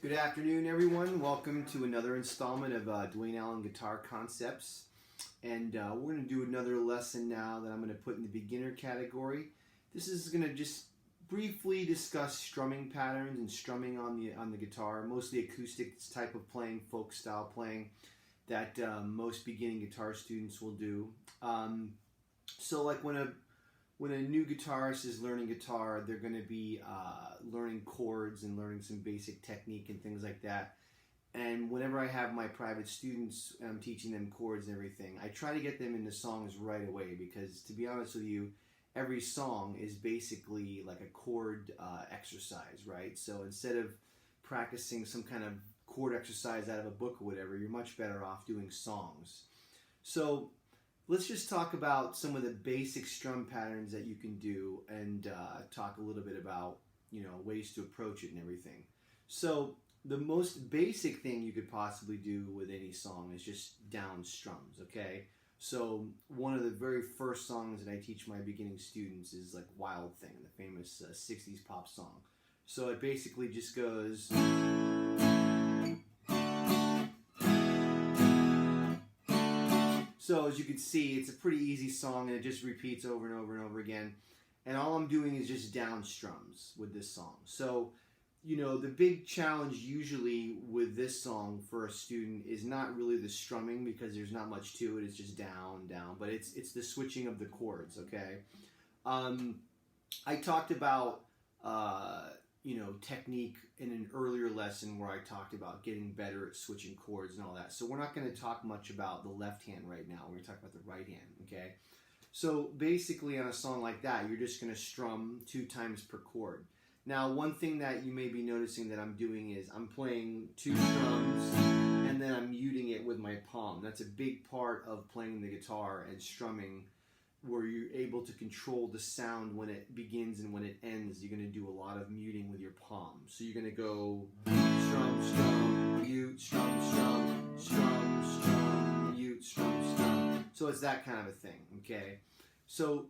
Good afternoon, everyone. Welcome to another installment of Dwayne Allen Guitar Concepts. And we're going to do another lesson now that I'm going to put in the beginner category. This is going to just briefly discuss strumming patterns and strumming on the guitar, mostly acoustic type of playing, folk style playing that most beginning guitar students will do. So like when a new guitarist is learning guitar, they're going to be learning chords and learning some basic technique and things like that. And whenever I have my private students, I'm teaching them chords and everything, I try to get them into songs right away because, to be honest with you, every song is basically like a chord exercise, right? So instead of practicing some kind of chord exercise out of a book or whatever, you're much better off doing songs. So let's just talk about some of the basic strum patterns that you can do and talk a little bit about, ways to approach it and everything. So the most basic thing you could possibly do with any song is just down strums, okay? So one of the very first songs that I teach my beginning students is like Wild Thing, the famous 60s pop song. So it basically just goes... So as you can see, it's a pretty easy song and it just repeats over and over and over again. And all I'm doing is just down strums with this song. So, the big challenge usually with this song for a student is not really the strumming because there's not much to it. It's just down, down. But it's the switching of the chords, okay? I talked about... technique in an earlier lesson where I talked about getting better at switching chords and all that. So we're not going to talk much about the left hand right now. We're going to talk about the right hand, okay? So basically on a song like that, you're just going to strum 2 times per chord. Now, one thing that you may be noticing that I'm doing is I'm playing 2 strums and then I'm muting it with my palm. That's a big part of playing the guitar and strumming, where you're able to control the sound when it begins and when it ends. You're going to do a lot of muting with your palm. So you're going to go strum, strum, mute, strum, strum, strum, strum, mute, strum, strum. So it's that kind of a thing, okay? So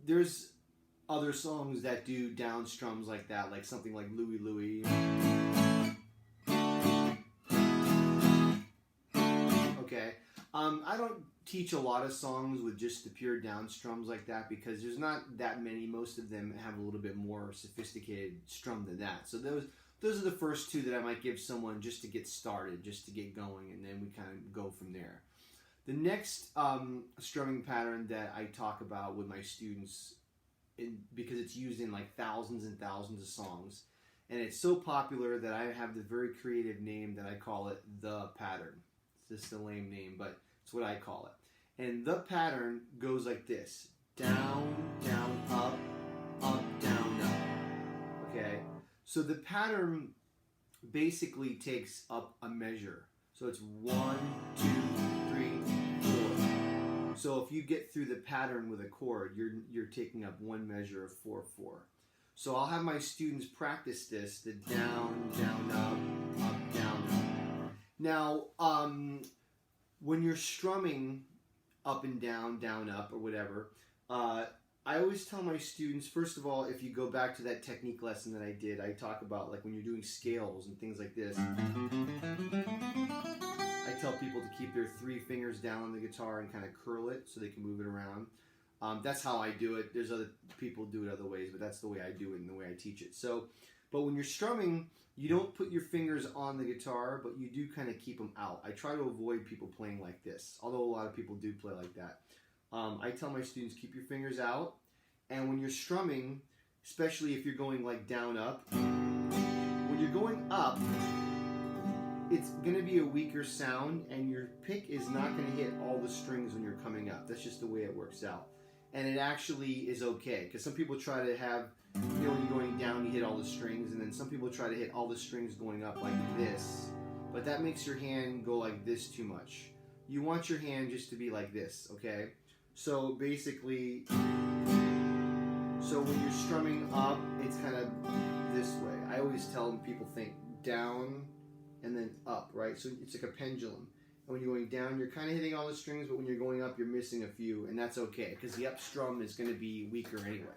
there's other songs that do down strums like that, like something like Louie Louie. Okay. I don't teach a lot of songs with just the pure down strums like that because there's not that many. Most of them have a little bit more sophisticated strum than that. So those are the first 2 that I might give someone just to get started, just to get going, and then we kind of go from there. The next strumming pattern that I talk about with my students, because it's used in like thousands and thousands of songs, and it's so popular that I have the very creative name that I call it the pattern. It's just a lame name, but it's what I call it. And the pattern goes like this. Down, down, up, down, up. Okay? So the pattern basically takes up a measure. So it's 1, 2, 3, 4. So if you get through the pattern with a chord, you're taking up 1 measure of 4, 4. So I'll have my students practice this, the down, down, up, down, up. Now, when you're strumming up and down, down, up, or whatever, I always tell my students, first of all, if you go back to that technique lesson that I did, I talk about like when you're doing scales and things like this. I tell people to keep their 3 fingers down on the guitar and kind of curl it so they can move it around. That's how I do it. There's other people do it other ways, but that's the way I do it and the way I teach it. So, but when you're strumming, you don't put your fingers on the guitar, but you do kind of keep them out. I try to avoid people playing like this, although a lot of people do play like that. I tell my students, keep your fingers out, and when you're strumming, especially if you're going like down, up, when you're going up, it's going to be a weaker sound, and your pick is not going to hit all the strings when you're coming up. That's just the way it works out. And it actually is okay, because some people try to have, when you're going down, you hit all the strings, and then some people try to hit all the strings going up like this, but that makes your hand go like this too much. You want your hand just to be like this, okay? So basically, so when you're strumming up, it's kind of this way. I always tell them, people think down and then up, right? So it's like a pendulum. And when you're going down, you're kind of hitting all the strings, but when you're going up, you're missing a few, and that's okay, because the up strum is going to be weaker anyway.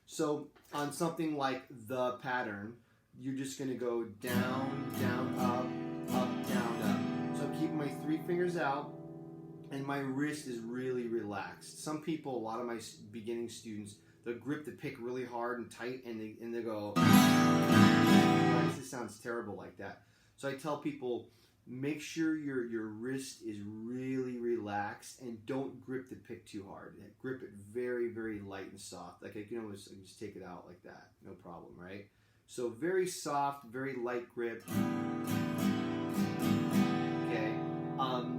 So on something like the pattern, you're just going to go down, down, up, down, up. So I'm keeping my 3 fingers out, and my wrist is really relaxed. Some people, a lot of my beginning students, they'll grip the pick really hard and tight, and they go, this sounds terrible like that. So I tell people, make sure your wrist is really relaxed, and don't grip the pick too hard. Grip it very, very light and soft. Like I can just take it out like that, no problem, right? So very soft, very light grip. Okay.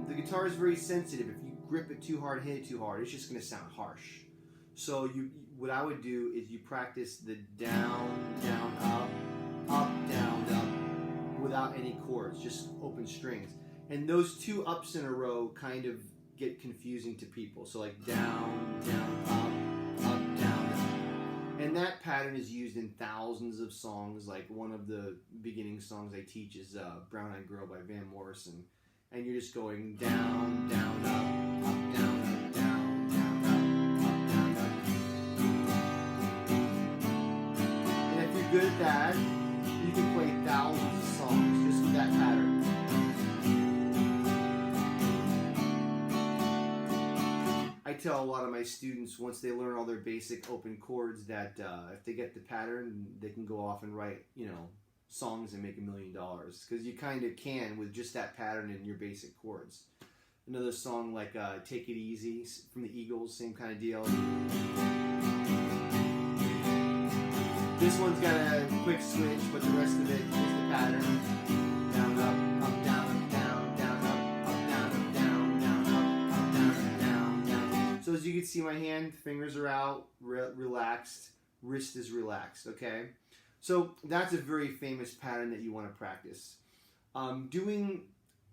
The guitar is very sensitive. If you grip it too hard, hit it too hard, it's just going to sound harsh. So what I would do is you practice the down, down, up, down, up, without any chords, just open strings. And those 2 ups in a row kind of get confusing to people. So like down, down, up, down, up. And that pattern is used in thousands of songs. Like one of the beginning songs I teach is Brown Eyed Girl by Van Morrison. And you're just going down, down, up, down, up, down, down, up, up, down, up. And if you're good at that, you can play thousands of songs just with that pattern. I tell a lot of my students, once they learn all their basic open chords, that if they get the pattern, they can go off and write, songs and make $1 million, because you kind of can with just that pattern and your basic chords. Another song like Take It Easy from the Eagles, same kind of deal. This one's got a quick switch, but the rest of it is the pattern. Down, up, down, up, down, down, up, down, up, down, down, up, down, up, down, down. So as you can see, my hand, fingers are out, relaxed, wrist is relaxed, okay? So that's a very famous pattern that you want to practice. Doing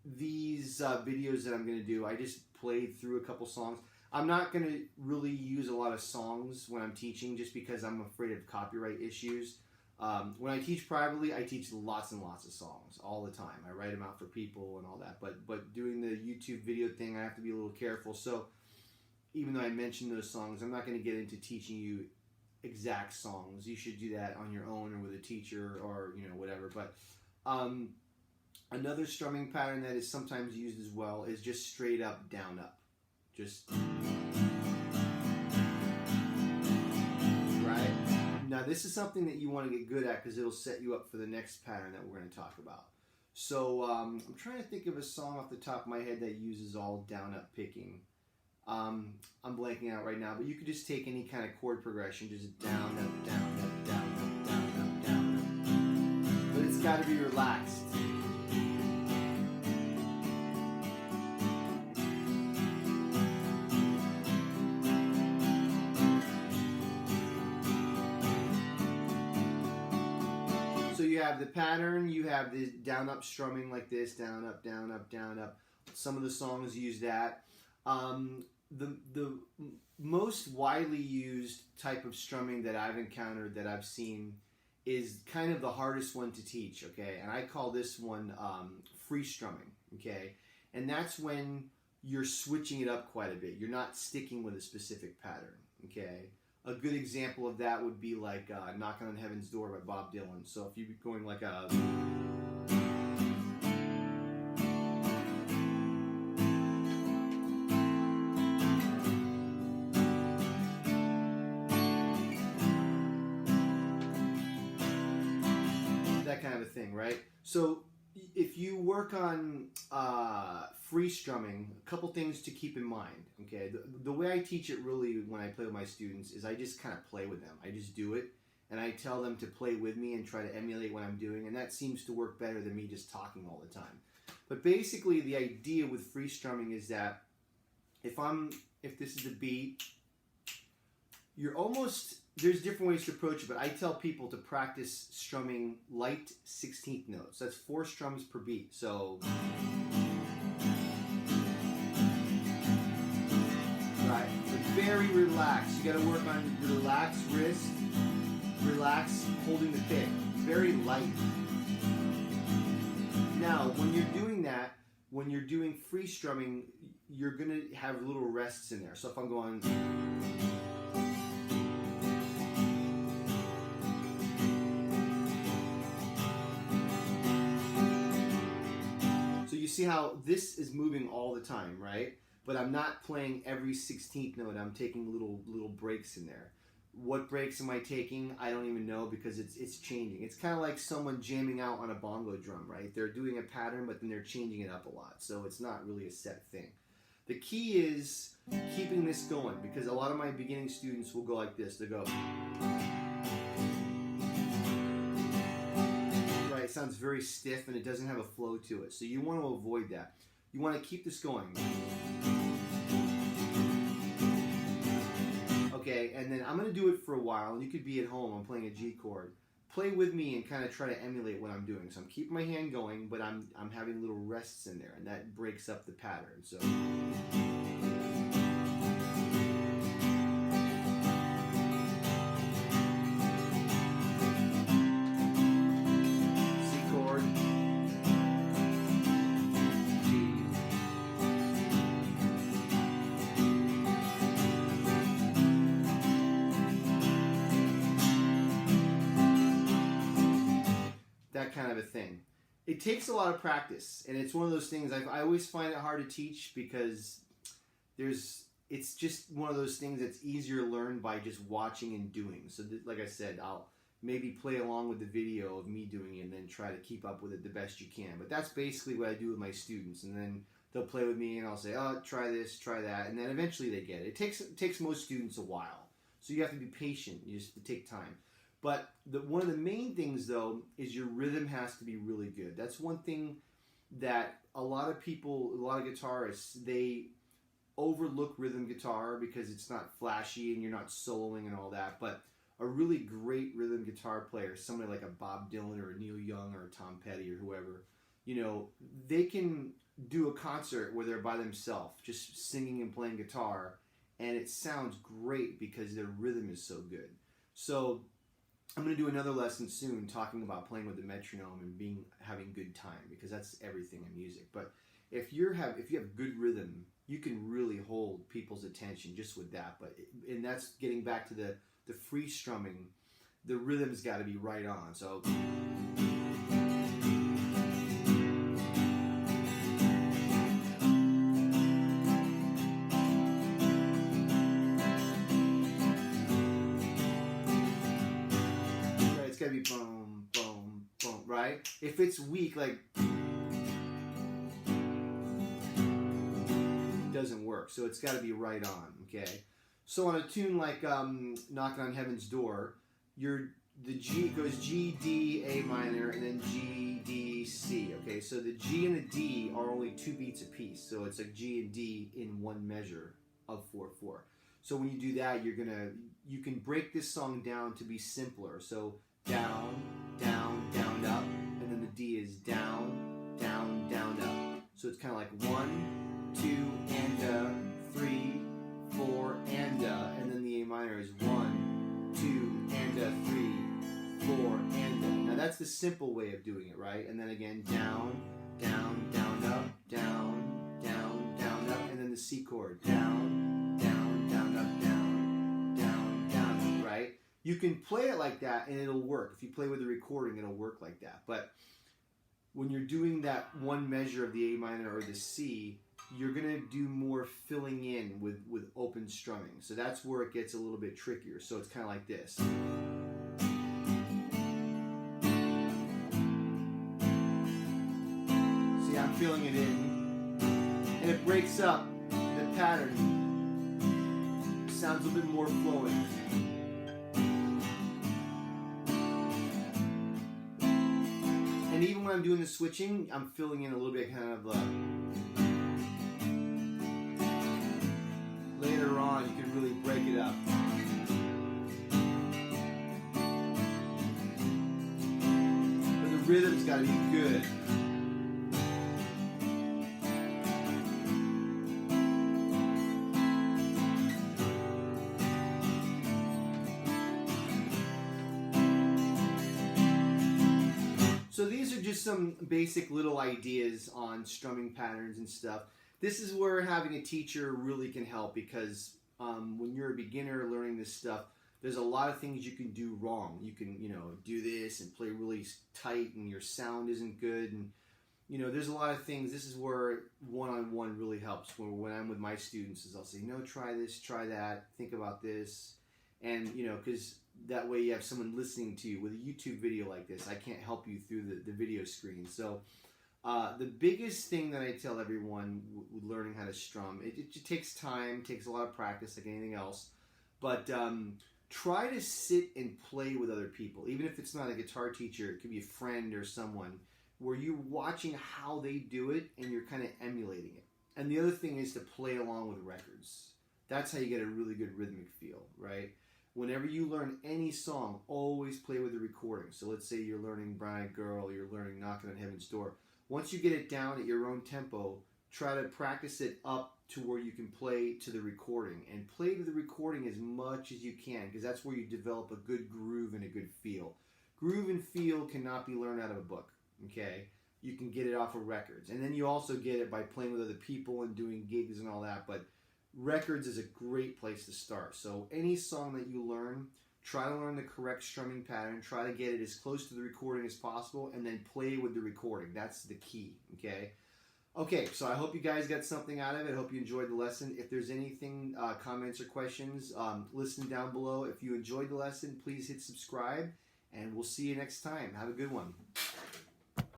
these videos that I'm going to do, I just played through a couple songs. I'm not going to really use a lot of songs when I'm teaching, just because I'm afraid of copyright issues. When I teach privately, I teach lots and lots of songs all the time. I write them out for people and all that. But doing the YouTube video thing, I have to be a little careful. So even though I mentioned those songs, I'm not going to get into teaching you exact songs. You should do that on your own or with a teacher or whatever. But another strumming pattern that is sometimes used as well is just straight up, down, up. Just right. Now this is something that you want to get good at, because it'll set you up for the next pattern that we're going to talk about. So I'm trying to think of a song off the top of my head that uses all down, up picking. I'm blanking out right now, but you could just take any kind of chord progression, just down, up, down, up, down, up, down, up, down, up. But it's got to be relaxed. So you have the pattern, you have the down, up strumming like this, down, up, down, up, down, up. Some of the songs use that. The most widely used type of strumming that I've encountered, that I've seen, is kind of the hardest one to teach, okay? And I call this one free strumming, okay? And that's when you're switching it up quite a bit. You're not sticking with a specific pattern, okay? A good example of that would be like Knocking on Heaven's Door by Bob Dylan. So if you're going like a... that kind of a thing, right? So if you work on free strumming, a couple things to keep in mind, okay? The way I teach it really when I play with my students is I just kind of play with them. I just do it, and I tell them to play with me and try to emulate what I'm doing, and that seems to work better than me just talking all the time. But basically, the idea with free strumming is that if this is the beat, you're almost... There's different ways to approach it, but I tell people to practice strumming light 16th notes. That's 4 strums per beat. So, right, but very relaxed. You got to work on relaxed wrist, relax holding the pick, very light. Now, when you're doing that, when you're doing free strumming, you're gonna have little rests in there. So if I'm going. see how this is moving all the time, right? But I'm not playing every 16th note. I'm taking little breaks in there. What breaks am I taking? I don't even know, because it's changing. It's kind of like someone jamming out on a bongo drum, right? They're doing a pattern, but then they're changing it up a lot. So it's not really a set thing. The key is keeping this going, because a lot of my beginning students will go like this. They go, right? It sounds very stiff and it doesn't have a flow to it. So you want to avoid that. You want to keep this going. Okay, and then I'm going to do it for a while, and you could be at home, I'm playing a G chord. Play with me and kind of try to emulate what I'm doing. So I'm keeping my hand going, but I'm having little rests in there, and that breaks up the pattern. So C chord, G, that kind of a thing. It takes a lot of practice, and it's one of those things I always find it hard to teach, because it's just one of those things that's easier learned by just watching and doing. So like I said, I'll maybe play along with the video of me doing it and then try to keep up with it the best you can. But that's basically what I do with my students, and then they'll play with me and I'll say, oh, try this, try that, and then eventually they get it. It takes most students a while, so you have to be patient. You just take time. But one of the main things, though, is your rhythm has to be really good. That's one thing that a lot of people, a lot of guitarists, they overlook rhythm guitar because it's not flashy and you're not soloing and all that. But a really great rhythm guitar player, somebody like a Bob Dylan or a Neil Young or a Tom Petty or whoever, you know, they can do a concert where they're by themselves, just singing and playing guitar, and it sounds great because their rhythm is so good. So I'm going to do another lesson soon talking about playing with the metronome and having good time, because that's everything in music. But if you have good rhythm, you can really hold people's attention just with that. And that's getting back to the free strumming. The rhythm's got to be right on. So it's gotta be boom, boom, boom, right? If it's weak, like, it doesn't work. So it's gotta be right on, okay? So on a tune like Knocking on Heaven's Door, the G goes G, D, A minor, and then G, D, C, okay? So the G and the D are only 2 beats apiece. So it's like G and D in one measure of 4/4. So when you do that, you can break this song down to be simpler. So down, down, down, up, and then the D is down, down, down, up. So it's kind of like 1, 2, and 3, 4, and then the A minor is 1, 2, and 3, 4, and Now that's the simple way of doing it, right? And then again, down, down, down, up, down, down, down, up, and then the C chord, down, down, down, up, down, down, down, up, right? You can play it like that and it'll work. If you play with the recording, it'll work like that. But when you're doing that one measure of the A minor or the C, you're going to do more filling in with open strumming. So that's where it gets a little bit trickier. So it's kind of like this. See, I'm filling it in. And it breaks up the pattern. Sounds a bit more flowing. And even when I'm doing the switching, I'm filling in a little bit kind of later on, you can really break it up. But the rhythm's got to be good. So these are just some basic little ideas on strumming patterns and stuff. This is where having a teacher really can help, because when you're a beginner learning this stuff, there's a lot of things you can do wrong. You can, do this and play really tight and your sound isn't good. And there's a lot of things. This is where one-on-one really helps. When I'm with my students, is I'll say, no, try this, try that, think about this, and because that way you have someone listening to you. With a YouTube video like this, I can't help you through the video screen. So the biggest thing that I tell everyone with learning how to strum, it takes time, takes a lot of practice, like anything else, but try to sit and play with other people, even if it's not a guitar teacher. It could be a friend or someone, where you're watching how they do it and you're kind of emulating it. And the other thing is to play along with records. That's how you get a really good rhythmic feel, right? Whenever you learn any song, always play with the recording. So let's say you're learning Brown Eyed Girl, you're learning Knocking on Heaven's Door. Once you get it down at your own tempo, try to practice it up to where you can play to the recording. And play to the recording as much as you can, because that's where you develop a good groove and a good feel. Groove and feel cannot be learned out of a book. Okay, you can get it off of records, and then you also get it by playing with other people and doing gigs and all that. But records is a great place to start. So any song that you learn, try to learn the correct strumming pattern. Try to get it as close to the recording as possible, and then play with the recording. That's the key. Okay, so I hope you guys got something out of it. I hope you enjoyed the lesson. If there's anything, comments or questions, listen down below. If you enjoyed the lesson, please hit subscribe, and we'll see you next time. Have a good one.